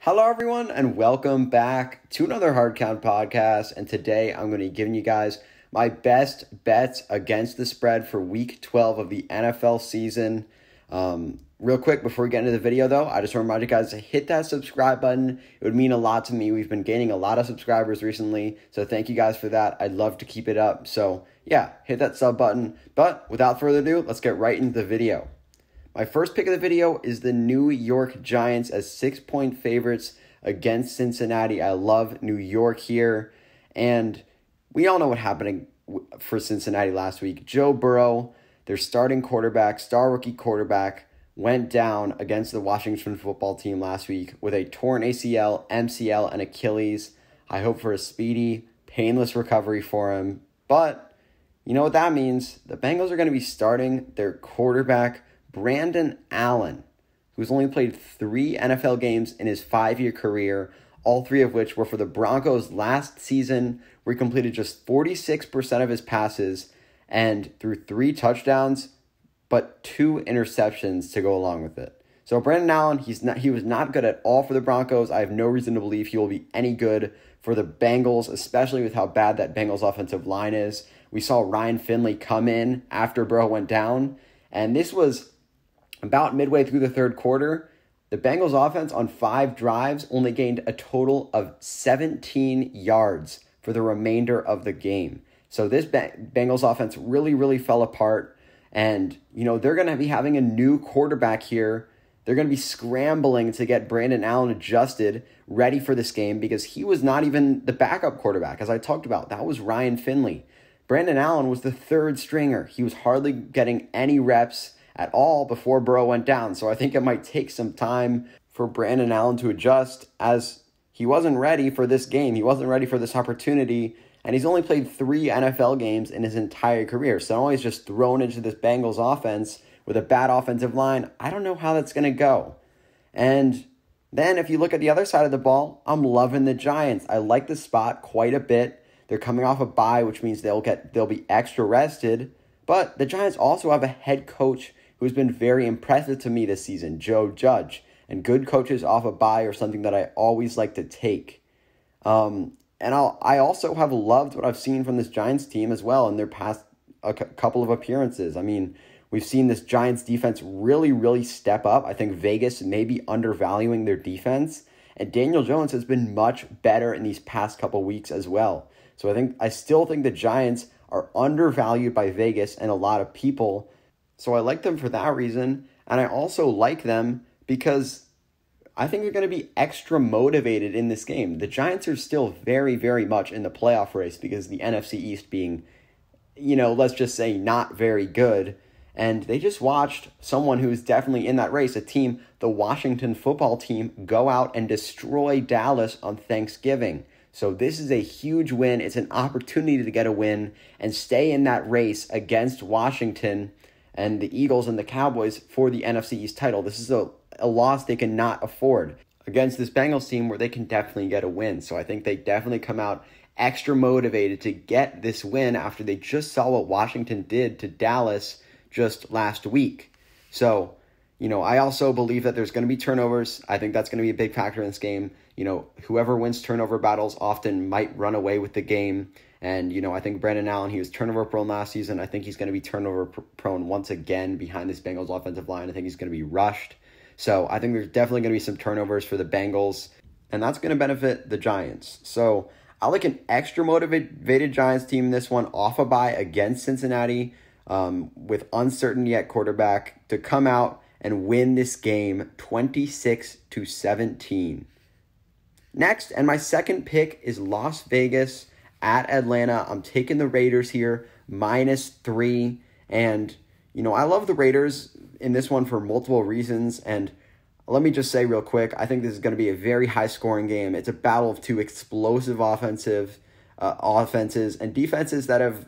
Hello, everyone, and welcome back to another Hard Count podcast. And today I'm going to be giving you guys my best bets against the spread for Week 12 of the NFL season. Real quick, before we get into the video, though, I just want to remind you guys to hit that subscribe button. It would mean a lot to me. We've been gaining a lot of subscribers recently, so thank you guys for that. I'd love to keep it up. So, yeah, hit that sub button. But without further ado, let's get right into the video. My first pick of the video is the New York Giants as 6-point favorites against Cincinnati. I love New York here, and we all know what happened for Cincinnati last week. Joe Burrow, their starting quarterback, star rookie quarterback, went down against the Washington football team last week with a torn ACL, MCL, and Achilles. I hope for a speedy, painless recovery for him, but you know what that means. The Bengals are going to be starting their quarterback, Brandon Allen, who's only played 3 NFL games in his 5-year career, all 3 of which were for the Broncos last season, where he completed just 46% of his passes and threw 3 touchdowns, but 2 interceptions to go along with it. So Brandon Allen, he was not good at all for the Broncos. I have no reason to believe he will be any good for the Bengals, especially with how bad that Bengals offensive line is. We saw Ryan Finley come in after Burrow went down, and this was about midway through the third quarter. The Bengals offense on 5 drives only gained a total of 17 yards for the remainder of the game. So this Bengals offense really fell apart. And, they're going to be having a new quarterback here. They're going to be scrambling to get Brandon Allen adjusted, ready for this game, because he was not even the backup quarterback. As I talked about, that was Ryan Finley. Brandon Allen was the 3rd stringer. He was hardly getting any reps at all before Burrow went down. So I think it might take some time for Brandon Allen to adjust, as he wasn't ready for this game. He wasn't ready for this opportunity, and he's only played 3 NFL games in his entire career. So now he's just thrown into this Bengals offense with a bad offensive line. I don't know how that's going to go. And then if you look at the other side of the ball, I'm loving the Giants. I like the spot quite a bit. They're coming off a bye, which means they'll be extra rested. But the Giants also have a head coach who's been very impressive to me this season, Joe Judge. And good coaches off a bye are something that I always like to take. And I also have loved what I've seen from this Giants team as well in their past couple of appearances. I mean, we've seen this Giants defense really step up. I think Vegas may be undervaluing their defense. And Daniel Jones has been much better in these past couple weeks as well. So I still think the Giants are undervalued by Vegas and a lot of people. So I like them for that reason, and I also like them because I think they're going to be extra motivated in this game. The Giants are still very much in the playoff race because the NFC East being, let's just say not very good. And they just watched someone who's definitely in that race, a team, the Washington football team, go out and destroy Dallas on Thanksgiving. So this is a huge win. It's an opportunity to get a win and stay in that race against Washington and the Eagles and the Cowboys for the NFC East title. This is a loss they cannot afford against this Bengals team where they can definitely get a win. So I think they definitely come out extra motivated to get this win after they just saw what Washington did to Dallas just last week. So, I also believe that there's going to be turnovers. I think that's going to be a big factor in this game. Whoever wins turnover battles often might run away with the game. And, I think Brandon Allen, he was turnover prone last season. I think he's going to be turnover prone once again behind this Bengals offensive line. I think he's going to be rushed. So I think there's definitely going to be some turnovers for the Bengals, and that's going to benefit the Giants. So I like an extra motivated Giants team in this one, off a bye against Cincinnati, with uncertainty at quarterback, to come out and win this game 26-17. Next, and my second pick is Las Vegas at Atlanta. I'm taking the Raiders here, -3. And, I love the Raiders in this one for multiple reasons. And let me just say real quick, I think this is going to be a very high-scoring game. It's a battle of 2 explosive offenses and defenses that have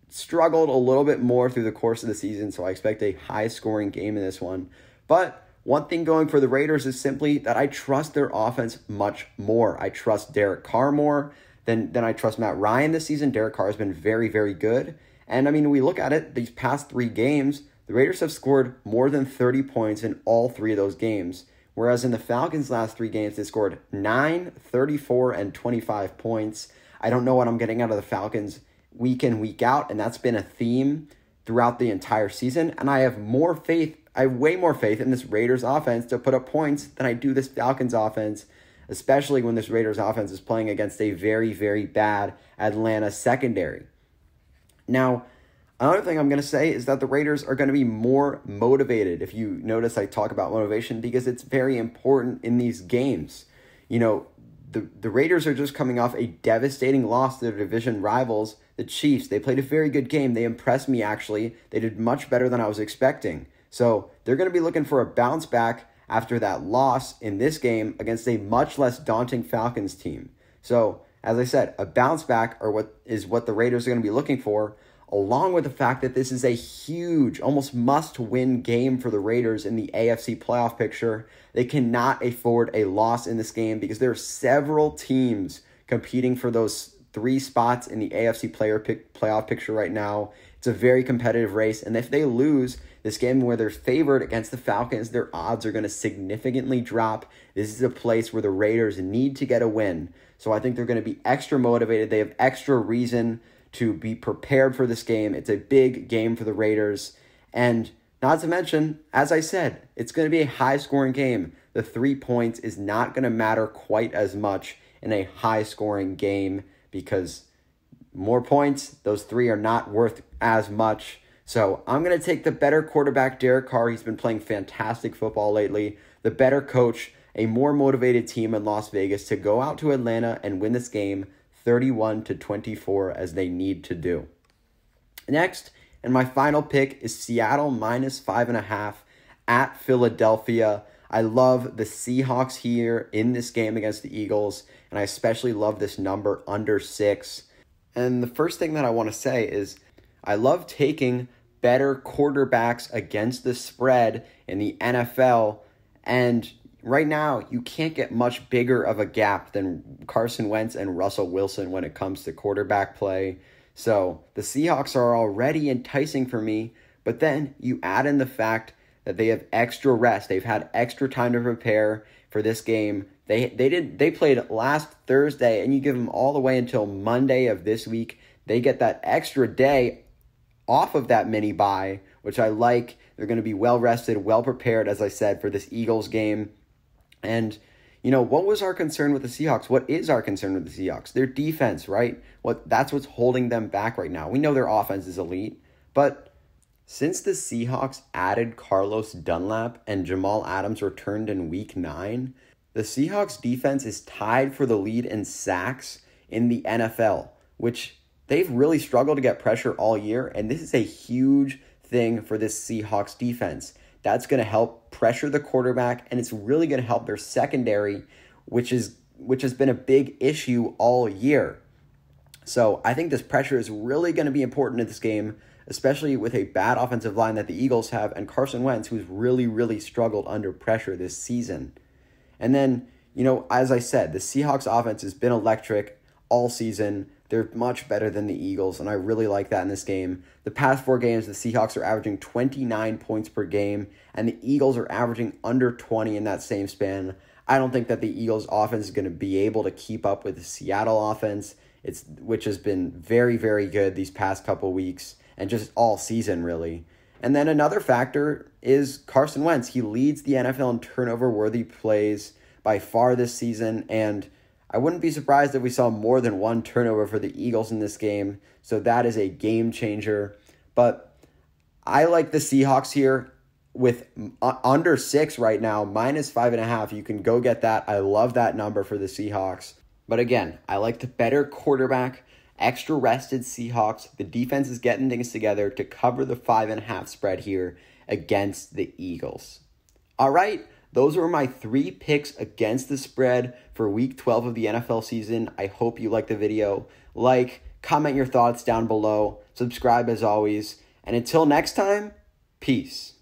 struggled a little bit more through the course of the season. So I expect a high-scoring game in this one. But one thing going for the Raiders is simply that I trust their offense much more. I trust Derek Carr more than I trust Matt Ryan this season. Derek Carr has been very good. And, we look at it, these past 3 games, the Raiders have scored more than 30 points in all 3 of those games, Whereas in the Falcons' last 3 games, they scored 9, 34, and 25 points. I don't know what I'm getting out of the Falcons week in, week out, and that's been a theme throughout the entire season. And I have way more faith in this Raiders offense to put up points than I do this Falcons offense, especially when this Raiders offense is playing against a very, very bad Atlanta secondary. Now, another thing I'm going to say is that the Raiders are going to be more motivated. If you notice, I talk about motivation because it's very important in these games. You know, the Raiders are just coming off a devastating loss to their division rivals, the Chiefs. They played a very good game. They impressed me, actually. They did much better than I was expecting. So they're going to be looking for a bounce back after that loss in this game against a much less daunting Falcons team. So, as I said, a bounce back is what the Raiders are going to be looking for, along with the fact that this is a huge, almost must-win game for the Raiders in the AFC playoff picture. They cannot afford a loss in this game because there are several teams competing for those 3 spots in the AFC playoff picture right now. It's a very competitive race, and if they lose this game where they're favored against the Falcons, their odds are going to significantly drop. This is a place where the Raiders need to get a win. So I think they're going to be extra motivated. They have extra reason to be prepared for this game. It's a big game for the Raiders. And not to mention, as I said, it's going to be a high-scoring game. The 3 points is not going to matter quite as much in a high-scoring game because more points, those 3 are not worth as much. So I'm going to take the better quarterback, Derek Carr. He's been playing fantastic football lately. The better coach, a more motivated team in Las Vegas to go out to Atlanta and win this game 31-24 as they need to do. Next, and my final pick is Seattle -5.5 at Philadelphia. I love the Seahawks here in this game against the Eagles, and I especially love this number under 6. And the first thing that I want to say is I love taking better quarterbacks against the spread in the NFL, and right now, you can't get much bigger of a gap than Carson Wentz and Russell Wilson when it comes to quarterback play. So the Seahawks are already enticing for me, but then you add in the fact that they have extra rest. They've had extra time to prepare for this game. They played last Thursday, and you give them all the way until Monday of this week. They get that extra day off of that mini bye, which I like. They're going to be well rested, well prepared, as I said, for this Eagles game. And, you know, what was our concern with the Seahawks? What is our concern with the Seahawks? Their defense, right? That's what's holding them back right now. We know their offense is elite, but since the Seahawks added Carlos Dunlap and Jamal Adams returned in Week 9, the Seahawks defense is tied for the lead in sacks in the NFL, which they've really struggled to get pressure all year, and this is a huge thing for this Seahawks defense. That's going to help pressure the quarterback, and it's really going to help their secondary, which has been a big issue all year. So I think this pressure is really going to be important in this game, especially with a bad offensive line that the Eagles have, and Carson Wentz, who's really, really struggled under pressure this season. And then, you know, as I said, the Seahawks offense has been electric all season. They're much better than the Eagles, and I really like that in this game. The past 4 games, the Seahawks are averaging 29 points per game, and the Eagles are averaging under 20 in that same span. I don't think that the Eagles' offense is going to be able to keep up with the Seattle offense, which has been very, very good these past couple weeks, and just all season, really. And then another factor is Carson Wentz. He leads the NFL in turnover-worthy plays by far this season, and I wouldn't be surprised if we saw more than 1 turnover for the Eagles in this game, so that is a game changer. But I like the Seahawks here with under 6 right now, -5.5. You can go get that. I love that number for the Seahawks. But again, I like the better quarterback, extra rested Seahawks. The defense is getting things together to cover the 5.5 spread here against the Eagles. All right. Those were my 3 picks against the spread for Week 12 of the NFL season. I hope you liked the video. Comment your thoughts down below. Subscribe as always. And until next time, peace.